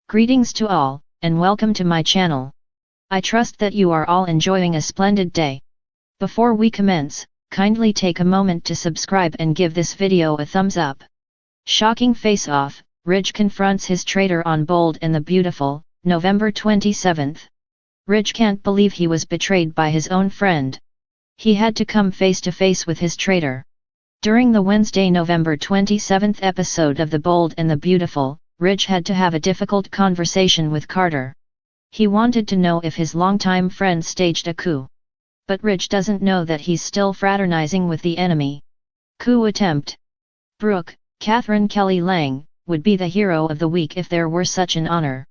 Greetings to all, and welcome to my channel. I trust that you are all enjoying a splendid day. Before we commence, kindly take a moment to subscribe and give this video a thumbs up. Shocking face-off, Ridge confronts his traitor on Bold and the Beautiful, November 27th. Ridge can't believe he was betrayed by his own friend. He had to come face to face with his traitor. During the Wednesday, November 27th episode of The Bold and the Beautiful, Ridge had to have a difficult conversation with Carter. He wanted to know if his longtime friend staged a coup. But Ridge doesn't know that he's still fraternizing with the enemy. Coup attempt. Brooke, Catherine Kelly Lang, would be the hero of the week if there were such an honor.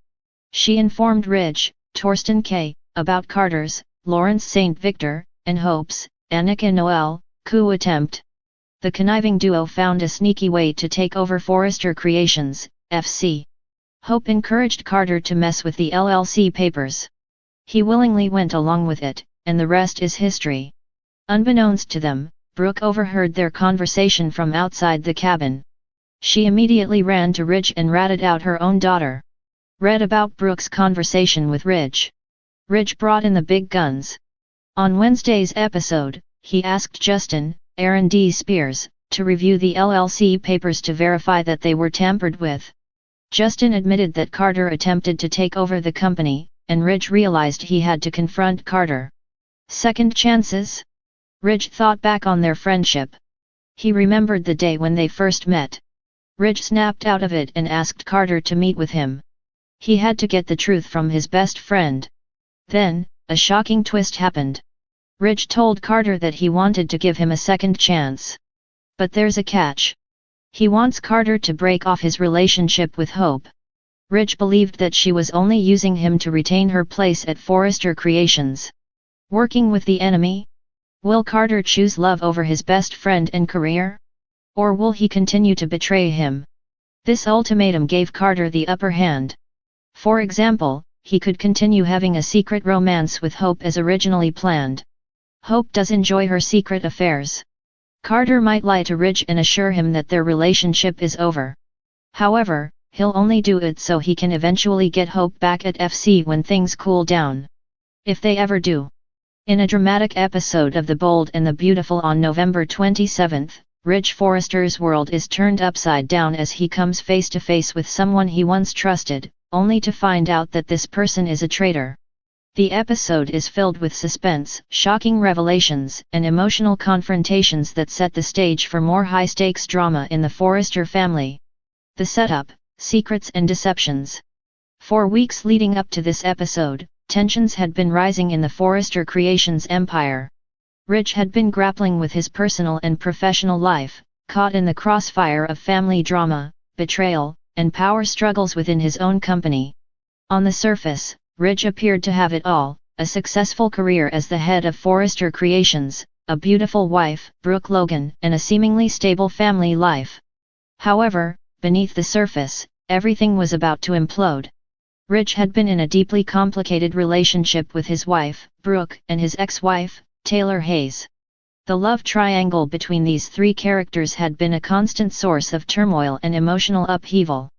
She informed Ridge, Torsten K., about Carter's, Lawrence St. Victor, and Hope's, Annika Noel, coup attempt. The conniving duo found a sneaky way to take over Forrester Creations, FC. Hope encouraged Carter to mess with the LLC papers. He willingly went along with it, and the rest is history. Unbeknownst to them, Brooke overheard their conversation from outside the cabin. She immediately ran to Ridge and ratted out her own daughter. Read about Brooke's conversation with Ridge. Ridge brought in the big guns. On Wednesday's episode, he asked Justin, Aaron D. Spears, to review the LLC papers to verify that they were tampered with. Justin admitted that Carter attempted to take over the company, and Ridge realized he had to confront Carter. Second chances? Ridge thought back on their friendship. He remembered the day when they first met. Ridge snapped out of it and asked Carter to meet with him. He had to get the truth from his best friend. Then, a shocking twist happened. Ridge told Carter that he wanted to give him a second chance. But there's a catch. He wants Carter to break off his relationship with Hope. Ridge believed that she was only using him to retain her place at Forrester Creations. Working with the enemy? Will Carter choose love over his best friend and career? Or will he continue to betray him? This ultimatum gave Carter the upper hand. For example, he could continue having a secret romance with Hope as originally planned. Hope does enjoy her secret affairs. Carter might lie to Ridge and assure him that their relationship is over. However, he'll only do it so he can eventually get Hope back at FC when things cool down. If they ever do. In a dramatic episode of The Bold and the Beautiful on November 27th, Ridge Forrester's world is turned upside down as he comes face to face with someone he once trusted, only to find out that this person is a traitor. The episode is filled with suspense, shocking revelations, and emotional confrontations that set the stage for more high-stakes drama in the Forrester family. The setup, secrets and deceptions. For weeks leading up to this episode, tensions had been rising in the Forrester Creations empire. Ridge had been grappling with his personal and professional life, caught in the crossfire of family drama, betrayal, and power struggles within his own company. On the surface, Ridge appeared to have it all, a successful career as the head of Forrester Creations, a beautiful wife, Brooke Logan, and a seemingly stable family life. However, beneath the surface, everything was about to implode. Ridge had been in a deeply complicated relationship with his wife, Brooke, and his ex-wife, Taylor Hayes. The love triangle between these three characters had been a constant source of turmoil and emotional upheaval.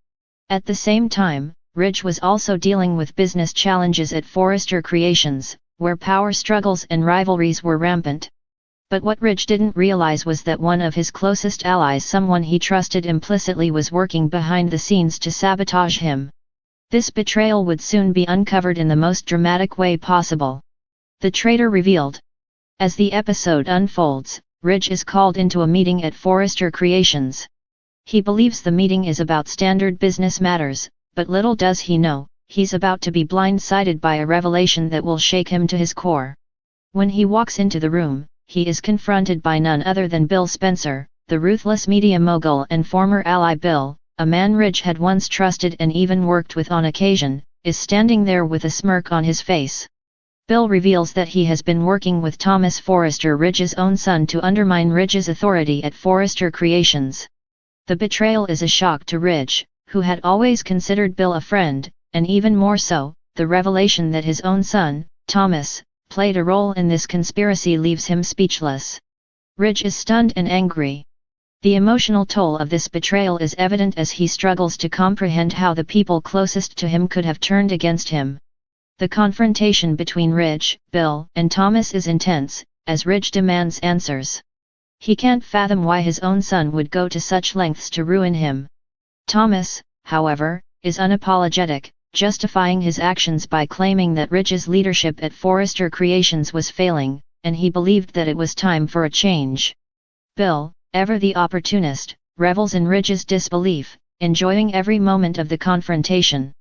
At the same time, Ridge was also dealing with business challenges at Forrester Creations, where power struggles and rivalries were rampant. But what Ridge didn't realize was that one of his closest allies, someone he trusted implicitly, was working behind the scenes to sabotage him. This betrayal would soon be uncovered in the most dramatic way possible. The traitor revealed. As the episode unfolds, Ridge is called into a meeting at Forrester Creations. He believes the meeting is about standard business matters, but little does he know, he's about to be blindsided by a revelation that will shake him to his core. When he walks into the room, he is confronted by none other than Bill Spencer, the ruthless media mogul and former ally. Bill, a man Ridge had once trusted and even worked with on occasion, is standing there with a smirk on his face. Bill reveals that he has been working with Thomas Forrester, Ridge's own son, to undermine Ridge's authority at Forrester Creations. The betrayal is a shock to Ridge, who had always considered Bill a friend, and even more so, the revelation that his own son, Thomas, played a role in this conspiracy leaves him speechless. Ridge is stunned and angry. The emotional toll of this betrayal is evident as he struggles to comprehend how the people closest to him could have turned against him. The confrontation between Ridge, Bill, and Thomas is intense, as Ridge demands answers. He can't fathom why his own son would go to such lengths to ruin him. Thomas, however, is unapologetic, justifying his actions by claiming that Ridge's leadership at Forrester Creations was failing, and he believed that it was time for a change. Bill, ever the opportunist, revels in Ridge's disbelief, enjoying every moment of the confrontation.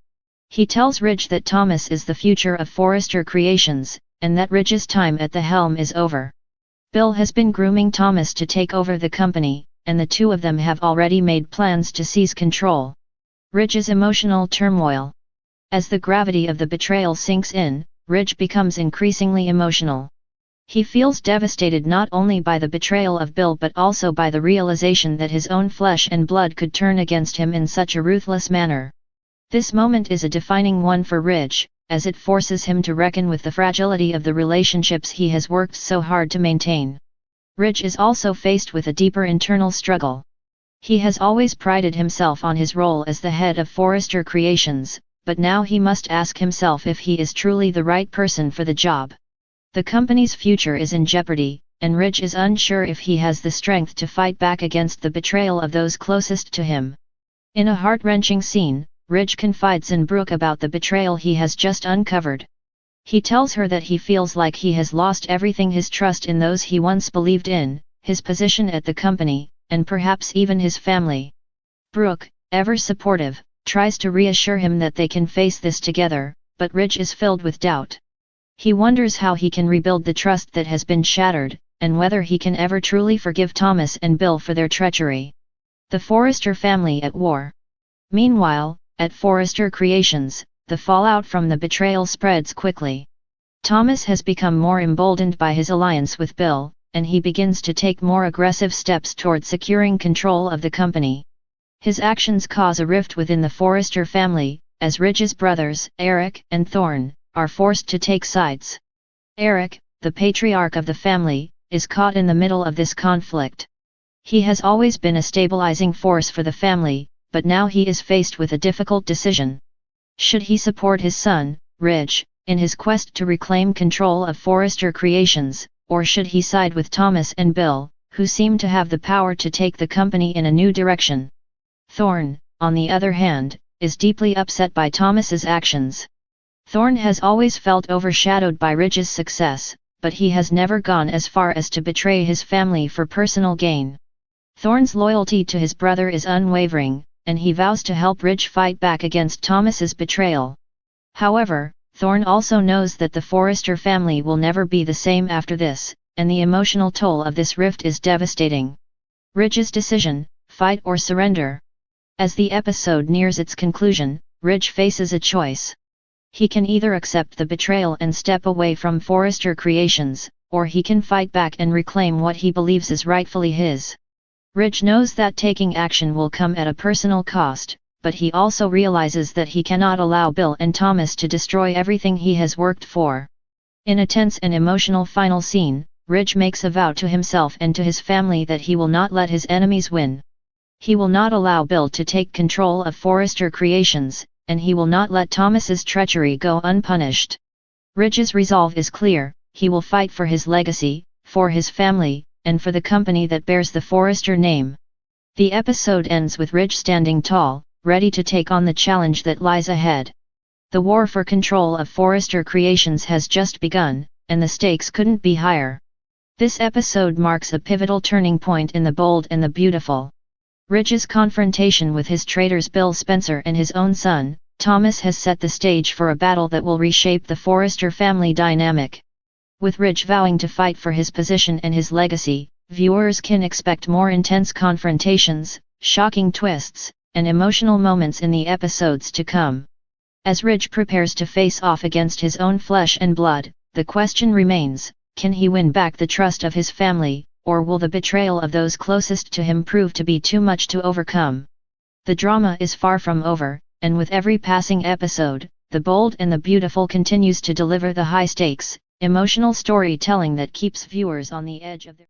He tells Ridge that Thomas is the future of Forrester Creations, and that Ridge's time at the helm is over. Bill has been grooming Thomas to take over the company, and the two of them have already made plans to seize control. Ridge's emotional turmoil. As the gravity of the betrayal sinks in, Ridge becomes increasingly emotional. He feels devastated not only by the betrayal of Bill but also by the realization that his own flesh and blood could turn against him in such a ruthless manner. This moment is a defining one for Ridge, as it forces him to reckon with the fragility of the relationships he has worked so hard to maintain. Ridge is also faced with a deeper internal struggle. He has always prided himself on his role as the head of Forrester Creations, but now he must ask himself if he is truly the right person for the job. The company's future is in jeopardy, and Ridge is unsure if he has the strength to fight back against the betrayal of those closest to him. In a heart-wrenching scene, Ridge confides in Brooke about the betrayal he has just uncovered. He tells her that he feels like he has lost everything: his trust in those he once believed in, his position at the company, and perhaps even his family. Brooke, ever supportive, tries to reassure him that they can face this together, but Ridge is filled with doubt. He wonders how he can rebuild the trust that has been shattered, and whether he can ever truly forgive Thomas and Bill for their treachery. The Forrester family at war. Meanwhile, at Forrester Creations, the fallout from the betrayal spreads quickly. Thomas has become more emboldened by his alliance with Bill, and he begins to take more aggressive steps toward securing control of the company. His actions cause a rift within the Forrester family, as Ridge's brothers, Eric and Thorne, are forced to take sides. Eric, the patriarch of the family, is caught in the middle of this conflict. He has always been a stabilizing force for the family, but now he is faced with a difficult decision. Should he support his son, Ridge, in his quest to reclaim control of Forrester Creations, or should he side with Thomas and Bill, who seem to have the power to take the company in a new direction? Thorne, on the other hand, is deeply upset by Thomas's actions. Thorne has always felt overshadowed by Ridge's success, but he has never gone as far as to betray his family for personal gain. Thorne's loyalty to his brother is unwavering, and he vows to help Ridge fight back against Thomas's betrayal. However, Thorne also knows that the Forrester family will never be the same after this, and the emotional toll of this rift is devastating. Ridge's decision: fight or surrender. As the episode nears its conclusion, Ridge faces a choice. He can either accept the betrayal and step away from Forrester Creations, or he can fight back and reclaim what he believes is rightfully his. Ridge knows that taking action will come at a personal cost, but he also realizes that he cannot allow Bill and Thomas to destroy everything he has worked for. In a tense and emotional final scene, Ridge makes a vow to himself and to his family that he will not let his enemies win. He will not allow Bill to take control of Forrester Creations, and he will not let Thomas's treachery go unpunished. Ridge's resolve is clear: he will fight for his legacy, for his family, and for the company that bears the Forrester name. The episode ends with Ridge standing tall, ready to take on the challenge that lies ahead. The war for control of Forrester Creations has just begun, and the stakes couldn't be higher. This episode marks a pivotal turning point in The Bold and the Beautiful. Ridge's confrontation with his traitors Bill Spencer and his own son, Thomas, has set the stage for a battle that will reshape the Forrester family dynamic. With Ridge vowing to fight for his position and his legacy, viewers can expect more intense confrontations, shocking twists, and emotional moments in the episodes to come. As Ridge prepares to face off against his own flesh and blood, the question remains: can he win back the trust of his family, or will the betrayal of those closest to him prove to be too much to overcome? The drama is far from over, and with every passing episode, The Bold and the Beautiful continues to deliver the high-stakes, emotional storytelling that keeps viewers on the edge of their